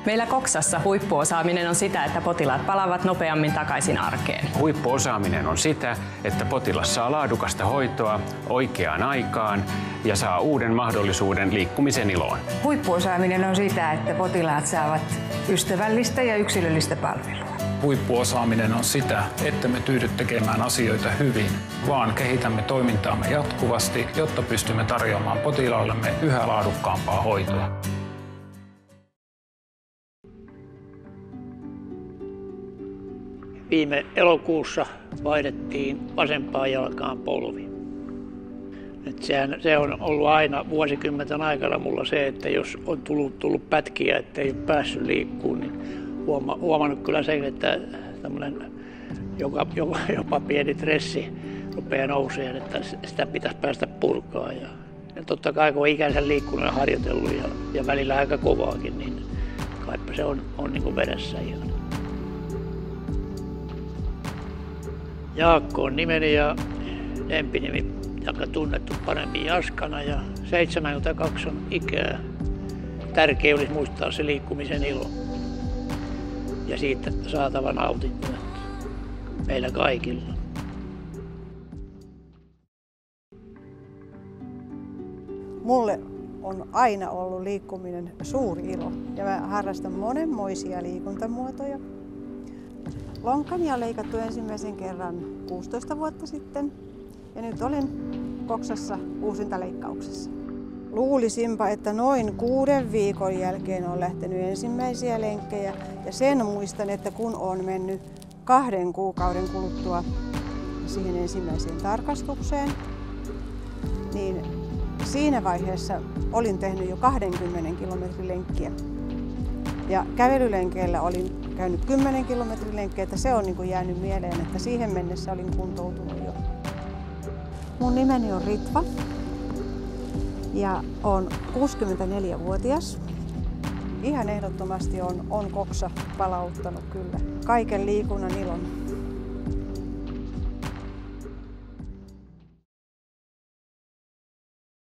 Meillä Coxassa huippuosaaminen on sitä, että potilaat palaavat nopeammin takaisin arkeen. Huippuosaaminen on sitä, että potilas saa laadukasta hoitoa oikeaan aikaan ja saa uuden mahdollisuuden liikkumisen iloon. Huippuosaaminen on sitä, että potilaat saavat ystävällistä ja yksilöllistä palvelua. Huippuosaaminen on sitä, että me tyydy tekemään asioita hyvin, vaan kehitämme toimintaamme jatkuvasti, jotta pystymme tarjoamaan potilaallemme yhä laadukkaampaa hoitoa. Viime elokuussa vaihdettiin vasempaan jalkaan polvi. Se on ollut aina vuosikymmenten aikana mulla se, että jos on tullut pätkiä, että ei ole päässyt liikkumaan, niin huomannut kyllä sen, että tämmöinen jopa pieni stressi rupeaa nousemaan, että sitä pitäisi päästä purkaa. Ja totta kai kun on ikänsä liikkunut ja harjoitellut ja välillä aika kovaakin, niin kaipa se on niin kuin veressä ihan. Jaakko on nimeni ja lempinimi, joka tunnettu paremmin Jaskana, ja 72 on ikää. Tärkeää olisi muistaa se liikkumisen ilo ja siitä saatava nautinto meillä kaikilla. Mulle on aina ollut liikkuminen suuri ilo ja mä harrastan monenmoisia liikuntamuotoja. Lonkkani on leikattu ensimmäisen kerran 16 vuotta sitten ja nyt olen Coxassa uusintaleikkauksessa. Luulisinpa, että noin 6 viikon jälkeen on lähtenyt ensimmäisiä lenkkejä ja sen muistan, että kun on mennyt 2 kuukauden kuluttua siihen ensimmäiseen tarkastukseen, niin siinä vaiheessa olin tehnyt jo 20 kilometrin lenkkiä. Ja kävelylenkeillä olin käynyt 10 kilometrin lenkkiä, että se on niin kuin jäänyt mieleen, että siihen mennessä olin kuntoutunut jo. Mun nimeni on Ritva ja olen 64-vuotias. Ihan ehdottomasti on Coxa palauttanut kyllä kaiken liikunnan ilon.